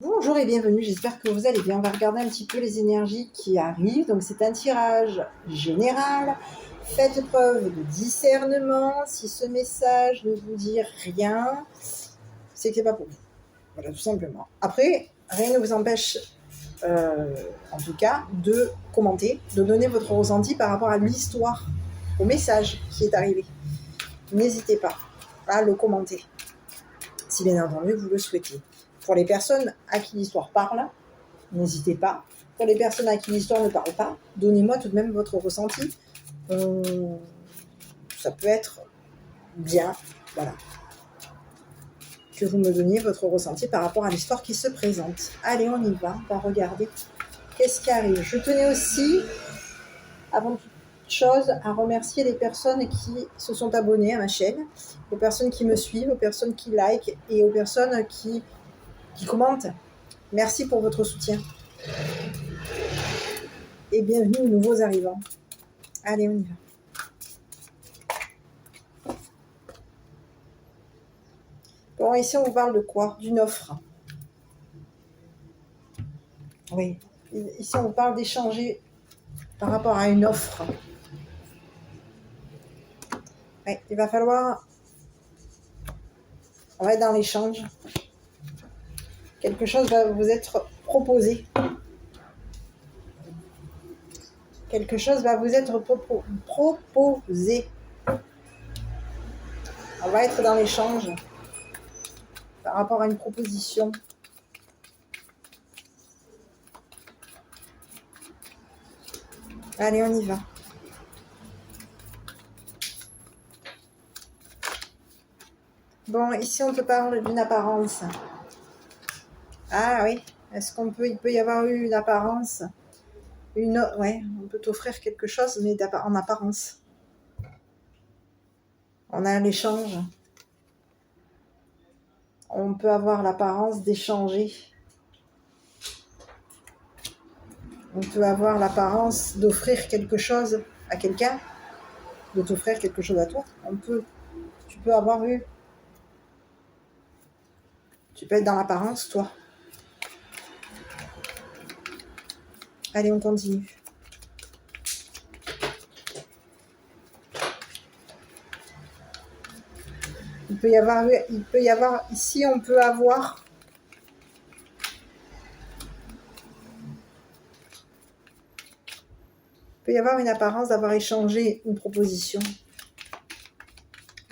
Bonjour et bienvenue, j'espère que vous allez bien. On va regarder un petit peu les énergies qui arrivent. Donc c'est un tirage général. Faites preuve de discernement. Si ce message ne vous dit rien, c'est que c'est pas pour vous. Voilà, tout simplement. Après, rien ne vous empêche, en tout cas, de commenter, de donner votre ressenti par rapport à l'histoire, au message qui est arrivé. N'hésitez pas à le commenter, si bien entendu vous le souhaitez. Pour les personnes à qui l'histoire parle, n'hésitez pas. Pour les personnes à qui l'histoire ne parle pas, donnez-moi tout de même votre ressenti. Ça peut être bien, voilà, que vous me donniez votre ressenti par rapport à l'histoire qui se présente. Allez, on y va, on va regarder qu'est-ce qui arrive. Je tenais aussi, avant toute chose, à remercier les personnes qui se sont abonnées à ma chaîne, aux personnes qui me suivent, aux personnes qui likent et aux personnes qui commentent. Merci pour votre soutien. Et bienvenue aux nouveaux arrivants. Allez, on y va. Bon, ici, on vous parle de quoi? D'une offre. Oui. Ici, on vous parle d'échanger par rapport à une offre. Oui, il va falloir... On va être dans l'échange. Quelque chose va vous être proposé. Quelque chose va vous être proposé. On va être dans l'échange par rapport à une proposition. Allez, on y va. Bon, ici, on te parle d'une apparence. Ah oui, est-ce il peut y avoir eu une apparence? Ouais, on peut t'offrir quelque chose, mais en apparence. On a l'échange. On peut avoir l'apparence d'échanger. On peut avoir l'apparence d'offrir quelque chose à quelqu'un, de t'offrir quelque chose à toi. Tu peux avoir eu. Tu peux être dans l'apparence, toi. Allez, on continue. Il peut y avoir, ici, on peut avoir. Il peut y avoir une apparence d'avoir échangé une proposition.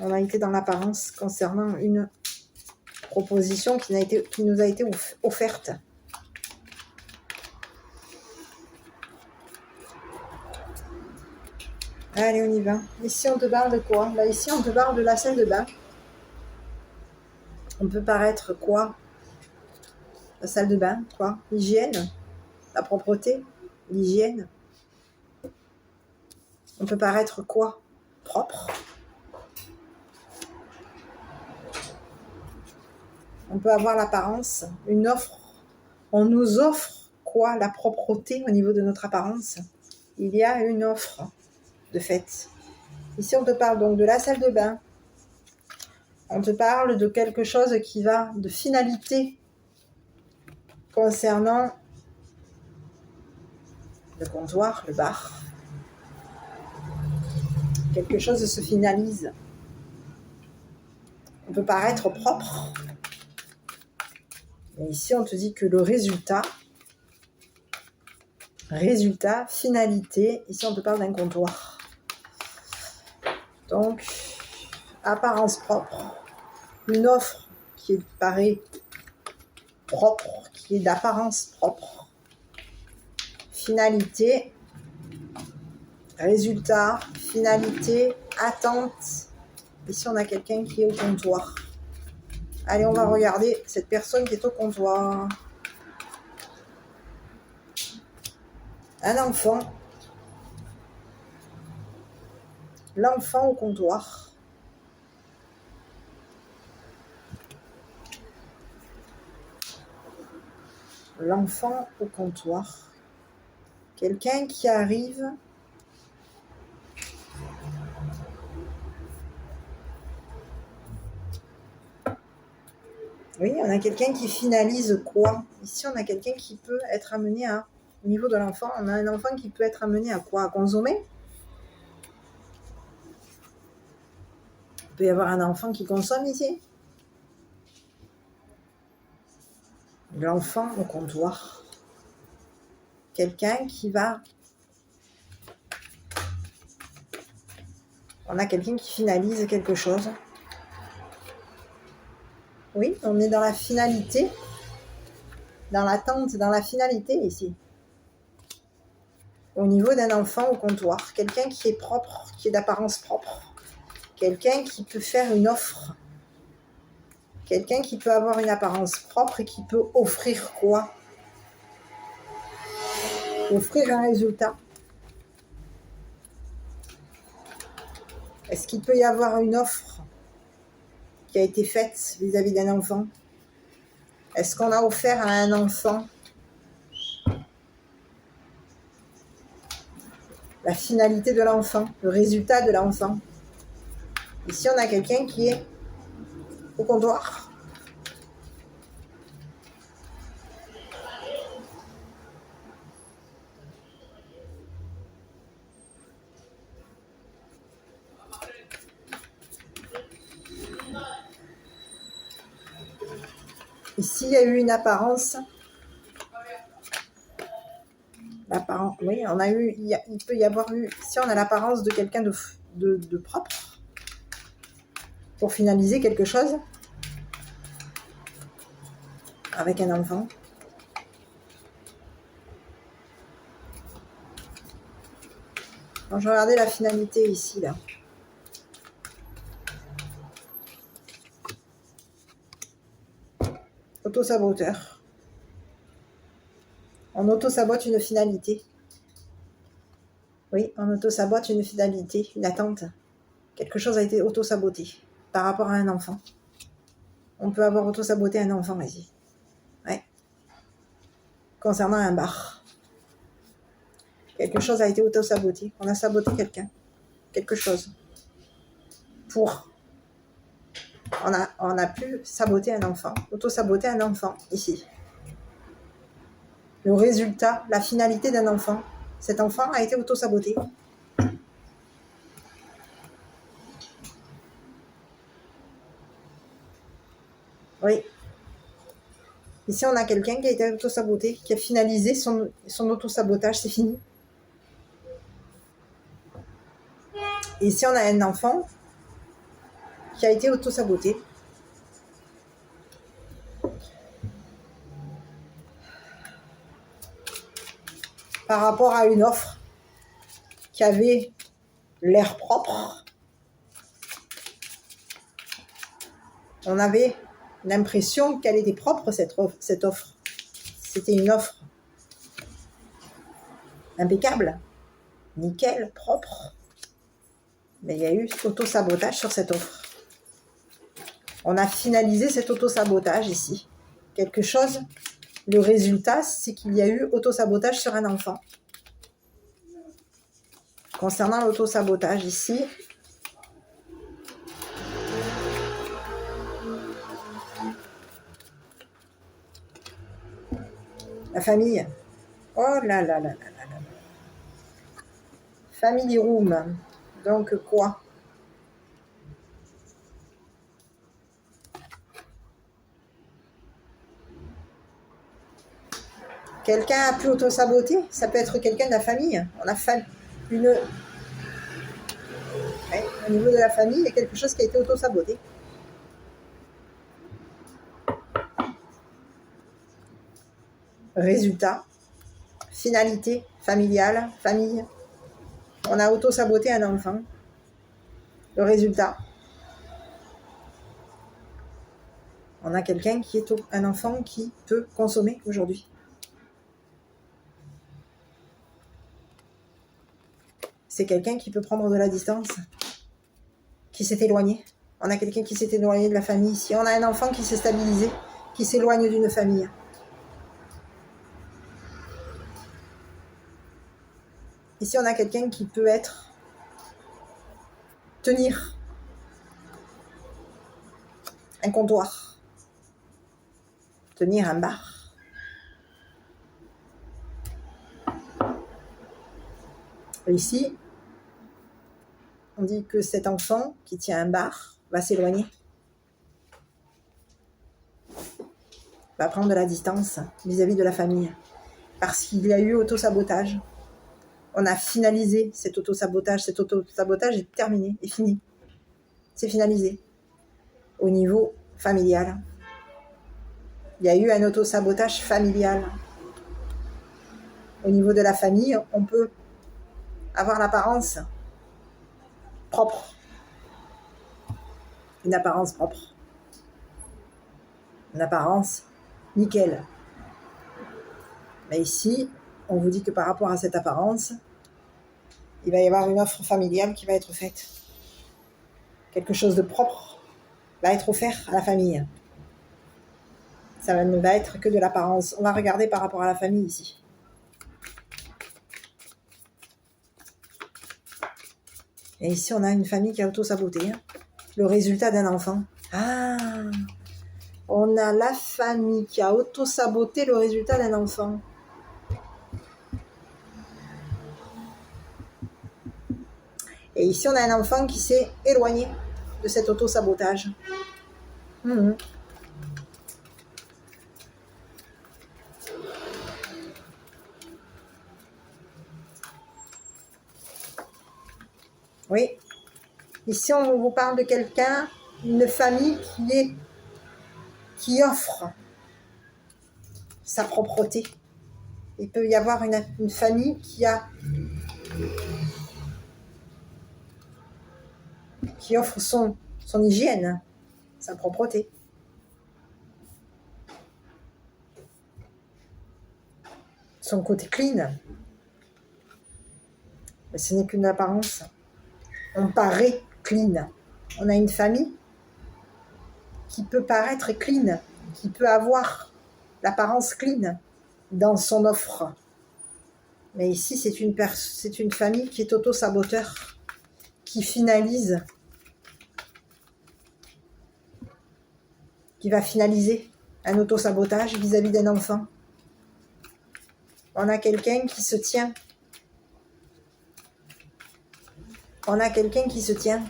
On a été dans l'apparence concernant une proposition qui nous a été offerte. Allez, on y va. Ici, on te parle de quoi? Là, ici, on te parle de la salle de bain. On peut paraître quoi? La salle de bain, quoi? L'hygiène, la propreté, l'hygiène. On peut paraître quoi? Propre. On peut avoir l'apparence, une offre. On nous offre quoi? La propreté au niveau de notre apparence. Il y a une offre de fait. Ici, on te parle donc de la salle de bain. On te parle de quelque chose qui va de finalité concernant le comptoir, le bar. Quelque chose se finalise. On peut paraître propre. Mais ici, on te dit que le résultat, finalité, ici, on te parle d'un comptoir. Donc, apparence propre, une offre qui paraît propre, qui est d'apparence propre. Finalité, résultat, finalité, attente. Ici, on a quelqu'un qui est au comptoir. Allez, on va regarder cette personne qui est au comptoir. Un enfant. L'enfant au comptoir. L'enfant au comptoir. Quelqu'un qui arrive Oui, on a quelqu'un qui finalise quoi? Ici, on a quelqu'un qui peut être amené à, au niveau de l'enfant, on a un enfant qui peut être amené à quoi? À consommer? Il peut y avoir un enfant qui consomme ici. L'enfant au comptoir. Quelqu'un qui va... On a quelqu'un qui finalise quelque chose. Oui, on est dans la finalité, dans l'attente, dans la finalité ici. Au niveau d'un enfant au comptoir, quelqu'un qui est propre, qui est d'apparence propre, quelqu'un qui peut faire une offre, quelqu'un qui peut avoir une apparence propre et qui peut offrir quoi? Offrir un résultat. Est-ce qu'il peut y avoir une offre qui a été faite vis-à-vis d'un enfant? Est-ce qu'on a offert à un enfant la finalité de l'enfant, le résultat de l'enfant? Ici, on a quelqu'un qui est au comptoir. Ici, il y a eu une apparence. Oui, on a eu, il peut y avoir eu, si on a l'apparence de quelqu'un de propre, pour finaliser quelque chose avec un enfant. Quand je regardais la finalité ici, là. Auto-saboteur. On auto-sabote une finalité. Oui, on auto-sabote une finalité, une attente. Quelque chose a été auto-saboté par rapport à un enfant. On peut avoir auto-saboté un enfant ici. Ouais. Concernant un bar. Quelque chose a été auto-saboté. On a saboté quelqu'un. Quelque chose. On a pu saboter un enfant. Auto-saboter un enfant ici. Le résultat, la finalité d'un enfant. Cet enfant a été auto-saboté. Oui. Ici, on a quelqu'un qui a été auto-saboté, qui a finalisé son auto-sabotage, c'est fini. Et ici, on a un enfant qui a été auto-saboté. Par rapport à une offre qui avait l'air propre. On avait l'impression qu'elle était propre, cette offre. C'était une offre impeccable, nickel, propre. Mais il y a eu auto-sabotage sur cette offre. On a finalisé cet auto-sabotage ici. Quelque chose, le résultat, c'est qu'il y a eu auto-sabotage sur un enfant. Concernant l'auto-sabotage ici, la famille. Oh là là là là là là. Family room. Donc quoi? Quelqu'un a pu auto-saboter. Ça peut être quelqu'un de la famille. On a fait une... Ouais, au niveau de la famille, il y a quelque chose qui a été auto-saboté. Résultat, finalité, familiale, famille. On a auto-saboté un enfant. Le résultat, on a quelqu'un qui est un enfant qui peut consommer aujourd'hui. C'est quelqu'un qui peut prendre de la distance, qui s'est éloigné. On a quelqu'un qui s'est éloigné de la famille ici. On a un enfant qui s'est stabilisé, qui s'éloigne d'une famille. Ici, on a quelqu'un qui peut tenir un comptoir. tenir un bar. Et ici, on dit que cet enfant qui tient un bar va s'éloigner. Va prendre de la distance vis-à-vis de la famille. Parce qu'il y a eu autosabotage. On a finalisé cet autosabotage. Cet autosabotage est terminé, est fini. C'est finalisé. Au niveau familial. Il y a eu un autosabotage familial. Au niveau de la famille, on peut avoir l'apparence propre. Une apparence propre. Une apparence nickel. Mais ici, on vous dit que par rapport à cette apparence, il va y avoir une offre familiale qui va être faite. Quelque chose de propre va être offert à la famille. Ça ne va être que de l'apparence. On va regarder par rapport à la famille ici. Et ici, on a une famille qui a auto-saboté. Le résultat d'un enfant. Ah, on a la famille qui a auto-saboté le résultat d'un enfant. Et ici, on a un enfant qui s'est éloigné de cet auto-sabotage. Oui. Ici, on vous parle de quelqu'un, une famille qui offre sa propreté. Il peut y avoir une famille qui offre son hygiène, sa propreté. Son côté clean. Mais ce n'est qu'une apparence. On paraît clean. On a une famille qui peut paraître clean, qui peut avoir l'apparence clean dans son offre. Mais ici, c'est une famille qui est auto-saboteur, qui finalise, qui va finaliser un auto-sabotage vis-à-vis d'un enfant. On a quelqu'un qui se tient. On a quelqu'un qui se tient.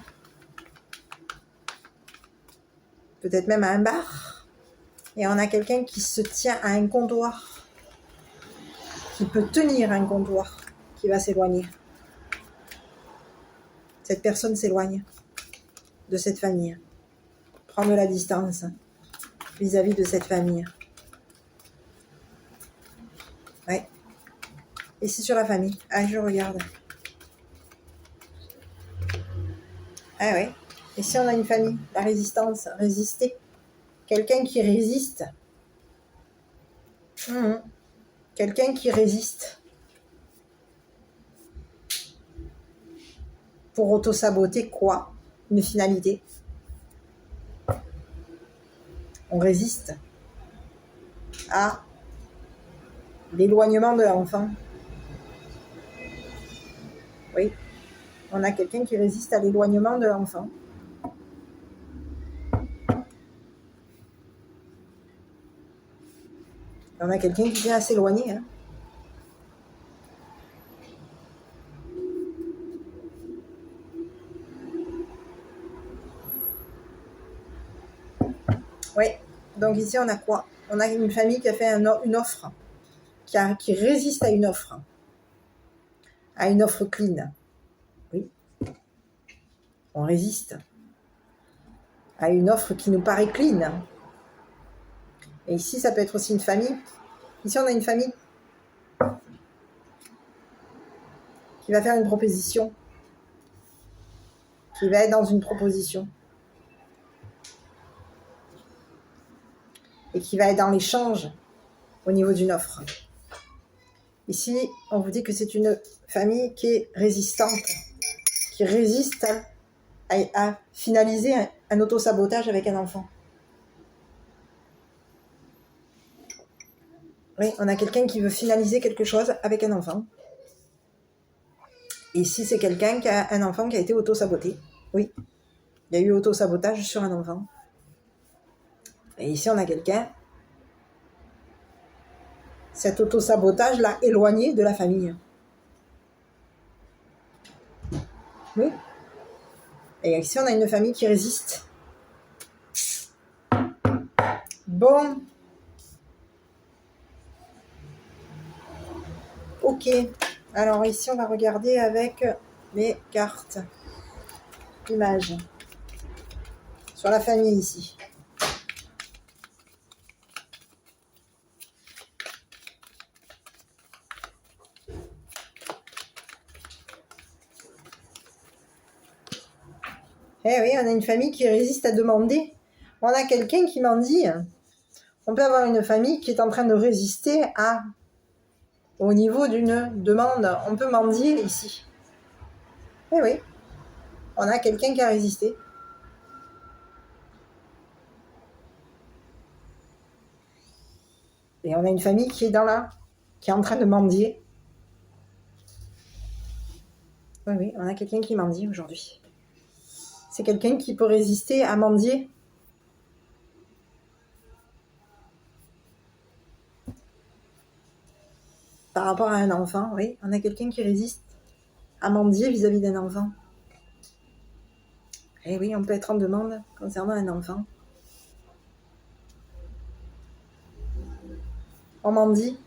Peut-être même à un bar. Et on a quelqu'un qui se tient à un comptoir. Qui peut tenir un comptoir. Qui va s'éloigner. Cette personne s'éloigne de cette famille. Prend de la distance vis-à-vis de cette famille. Ouais. Et c'est sur la famille. Ah, je regarde. Ah ouais. Et si on a une famille, la résistance, résister. Quelqu'un qui résiste. Quelqu'un qui résiste. Pour auto-saboter quoi? Une finalité. On résiste à l'éloignement de l'enfant. Oui. On a quelqu'un qui résiste à l'éloignement de l'enfant. On a quelqu'un qui vient à s'éloigner. Oui. Donc ici, on a quoi? On a une famille qui a fait une offre, qui résiste à une offre clean. Oui. On résiste à une offre qui nous paraît clean. Et ici, ça peut être aussi une famille. Ici, on a une famille qui va faire une proposition, qui va être dans une proposition et qui va être dans l'échange au niveau d'une offre. Ici, on vous dit que c'est une famille qui est résistante, qui résiste à finaliser un auto-sabotage avec un enfant. Oui, on a quelqu'un qui veut finaliser quelque chose avec un enfant. Et ici, c'est quelqu'un qui a un enfant qui a été auto-saboté. Oui, il y a eu auto-sabotage sur un enfant. Et ici, on a quelqu'un cet autosabotage l'a éloigné de la famille. Oui. Et ici, on a une famille qui résiste. Bon. Ok. Alors ici, on va regarder avec les cartes. Images. Sur la famille ici. Eh oui, on a une famille qui résiste à demander. On a quelqu'un qui m'en dit. On peut avoir une famille qui est en train de résister au niveau d'une demande. On peut mendier ici. Eh oui, on a quelqu'un qui a résisté. Et on a une famille qui est qui est en train de mendier. Oui, oui, on a quelqu'un qui mendie aujourd'hui. C'est quelqu'un qui peut résister à mendier. Par rapport à un enfant, oui, on a quelqu'un qui résiste à mendier vis-à-vis d'un enfant. Eh oui, on peut être en demande concernant un enfant. On mendie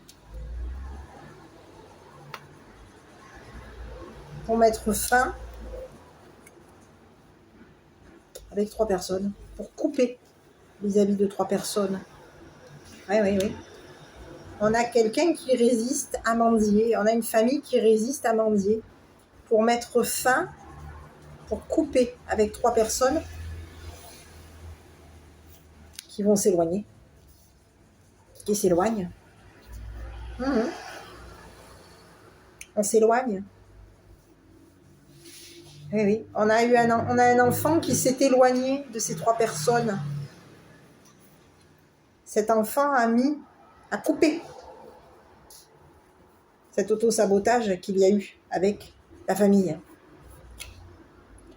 pour mettre fin avec 3 personnes, pour couper vis-à-vis de 3 personnes. Oui, oui, oui. On a quelqu'un qui résiste à mendier, on a une famille qui résiste à mendier pour mettre fin, pour couper avec 3 personnes qui vont s'éloigner, qui s'éloignent. On s'éloigne. Oui, oui. On a un enfant qui s'est éloigné de ces 3 personnes. Cet enfant a coupé cet auto-sabotage qu'il y a eu avec la famille.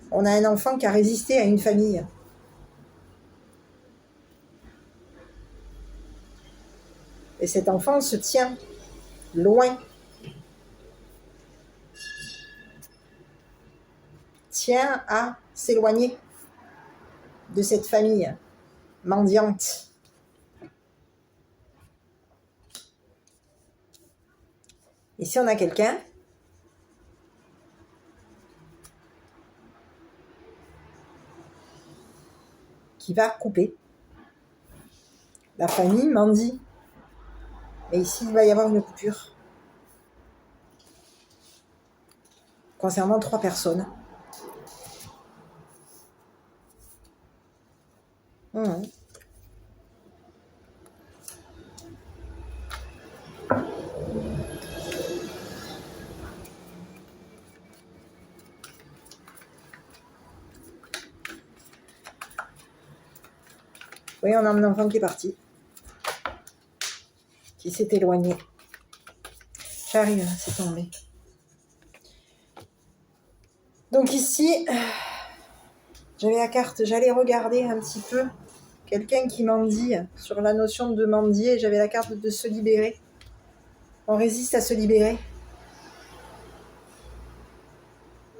On a un enfant qui a résisté à une famille. Et cet enfant se tient loin. Tient à s'éloigner de cette famille mendiante. Ici, on a quelqu'un qui va couper. La famille mendie. Et ici, il va y avoir une coupure concernant 3 personnes. Oui, on a un enfant qui est parti, qui s'est éloigné. J'arrive, c'est tombé. Donc ici, j'avais la carte, j'allais regarder un petit peu quelqu'un qui mendie, sur la notion de mendier, j'avais la carte de se libérer. On résiste à se libérer.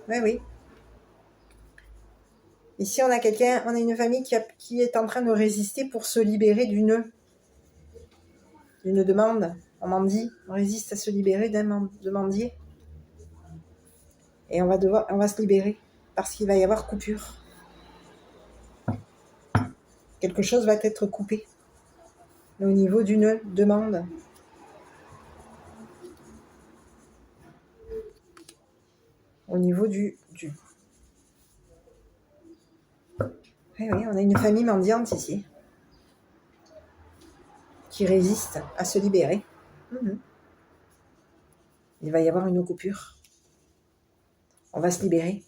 Oui, oui. Ici, on a une famille qui est en train de résister pour se libérer d'une demande. On mendie, on résiste à se libérer de mendier. Et on va se libérer parce qu'il va y avoir coupure. Quelque chose va être coupé au niveau d'une demande. Au niveau du... Oui, oui, on a une famille mendiante ici qui résiste à se libérer. Il va y avoir une coupure. On va se libérer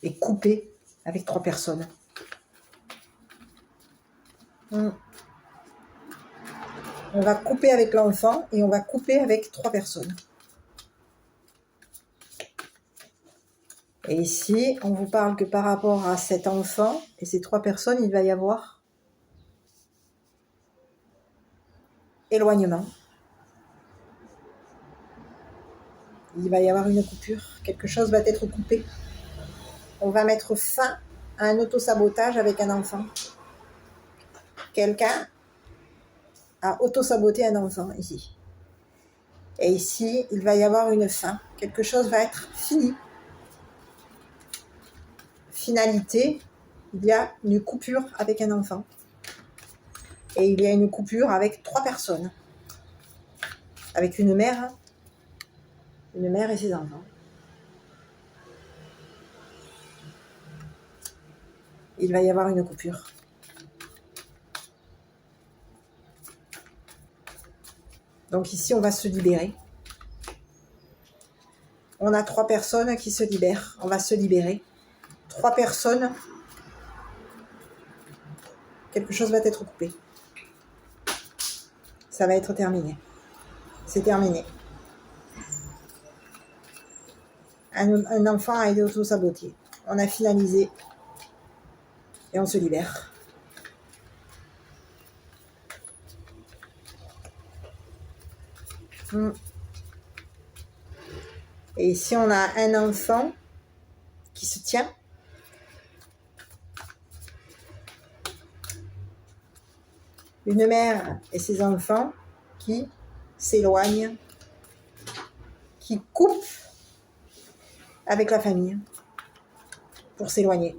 et couper avec 3 personnes. On va couper avec l'enfant et on va couper avec 3 personnes. Et ici, on vous parle que par rapport à cet enfant et ces 3 personnes, il va y avoir éloignement. il va y avoir une coupure. Quelque chose va être coupé. On va mettre fin à un autosabotage avec un enfant. Quelqu'un a autosaboté un enfant ici. Et ici, il va y avoir une fin. Quelque chose va être fini. Finalité, il y a une coupure avec un enfant. Et il y a une coupure avec 3 personnes. Avec une mère et ses enfants. Il va y avoir une coupure. Donc ici, on va se libérer. On a 3 personnes qui se libèrent. On va se libérer. 3 personnes. Quelque chose va être coupé. Ça va être terminé. C'est terminé. Un enfant a été auto-saboté. On a finalisé. Et on se libère. Et ici, on a un enfant qui se tient. Une mère et ses enfants qui s'éloignent, qui coupent avec la famille pour s'éloigner.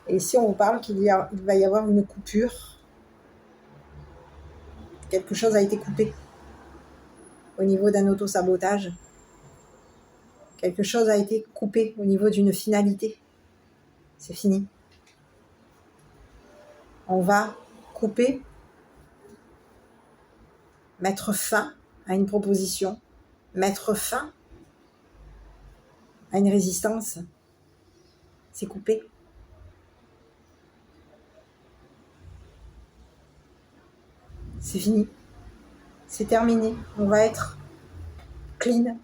Et ici, on vous parle qu'il va y avoir une coupure. Quelque chose a été coupé au niveau d'un autosabotage. Quelque chose a été coupé au niveau d'une finalité. C'est fini. On va couper, mettre fin à une proposition, mettre fin à une résistance. C'est coupé. C'est fini. C'est terminé. On va être clean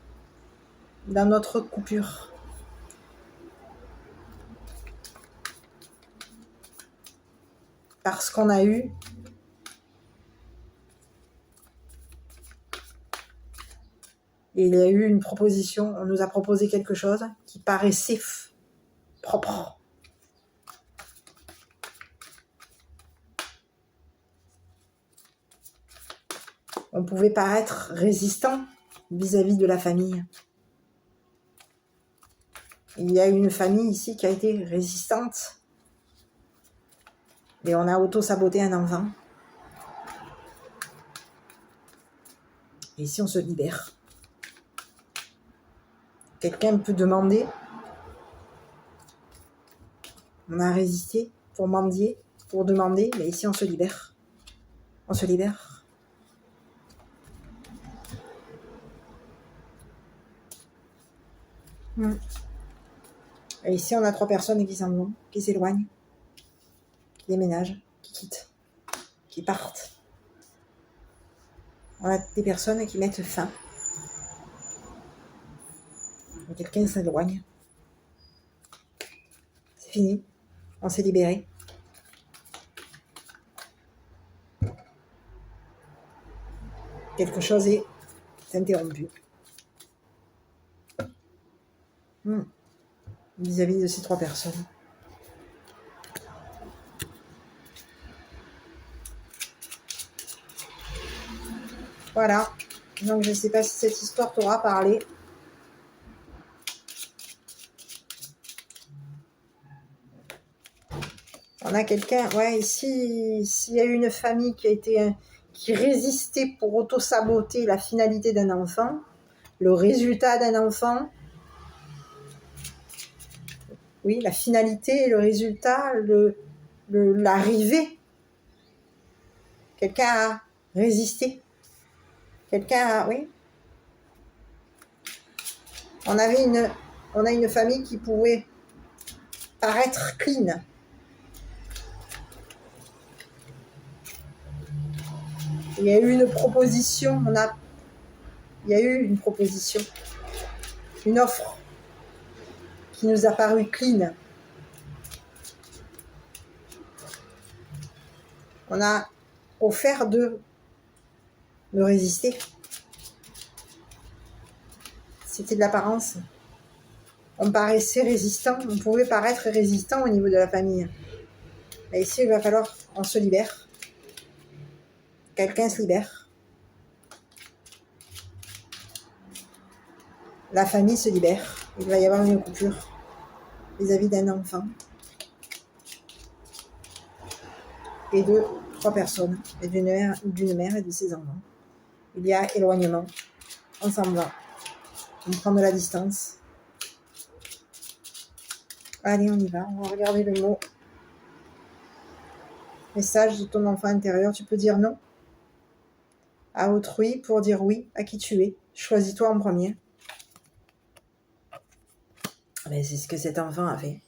dans notre coupure. Parce qu'on a eu il y a eu une proposition, on nous a proposé quelque chose qui paraissait propre. On pouvait paraître résistant vis-à-vis de la famille. Il y a une famille ici qui a été résistante. Et on a auto-saboté un enfant. Et ici, on se libère. Quelqu'un peut demander. On a résisté pour mendier, pour demander, mais ici, on se libère. On se libère. Et ici, on a 3 personnes qui s'en vont, qui s'éloignent, qui déménagent, qui quittent, qui partent. On a des personnes qui mettent fin. Et quelqu'un s'éloigne. C'est fini. On s'est libéré. Quelque chose est interrompu. Vis-à-vis de ces 3 personnes. Voilà. Donc je ne sais pas si cette histoire t'aura parlé. On a quelqu'un, ouais, ici, s'il y a eu une famille qui résistait pour auto-saboter la finalité d'un enfant, le résultat d'un enfant, oui, la finalité, le résultat, l'arrivée. Quelqu'un a résisté. Quelqu'un a, oui. On a une famille qui pouvait paraître clean. Il y a eu une proposition, une offre qui nous a paru clean. On a offert de résister. C'était de l'apparence. On paraissait résistant, on pouvait paraître résistant au niveau de la famille. Mais ici, il va falloir qu'on se libère. Quelqu'un se libère. La famille se libère. Il va y avoir une coupure vis-à-vis d'un enfant. Et de 3 personnes, et d'une mère et de ses enfants. Il y a éloignement. On s'en va. On prend de la distance. Allez, on y va. On va regarder le mot. Message de ton enfant intérieur. Tu peux dire non à autrui pour dire oui à qui tu es. Choisis-toi en premier. Mais c'est ce que cet enfant a fait.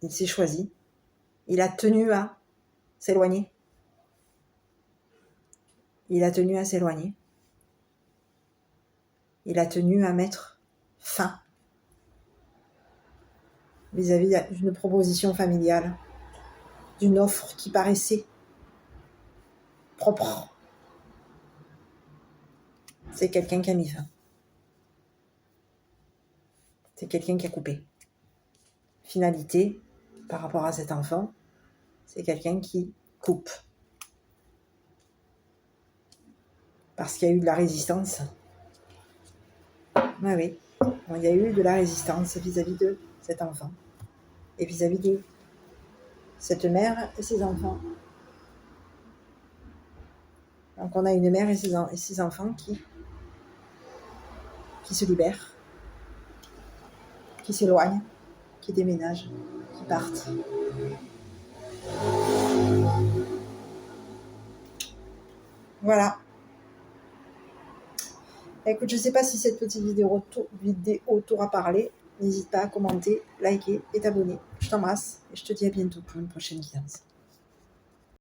Il s'est choisi. Il a tenu à s'éloigner. Il a tenu à s'éloigner. Il a tenu à mettre fin vis-à-vis d'une proposition familiale, d'une offre qui paraissait propre. C'est quelqu'un qui a mis fin. C'est quelqu'un qui a coupé. Finalité, par rapport à cet enfant, c'est quelqu'un qui coupe. Parce qu'il y a eu de la résistance. Oui. Il y a eu de la résistance vis-à-vis de cet enfant. Et vis-à-vis de cette mère et ses enfants. Donc on a une mère et ses enfants qui se libèrent, qui s'éloignent, qui déménagent, qui partent. Voilà. Écoute, je ne sais pas si cette petite vidéo t'aura parlé. N'hésite pas à commenter, liker et t'abonner. Je t'embrasse et je te dis à bientôt pour une prochaine guidance.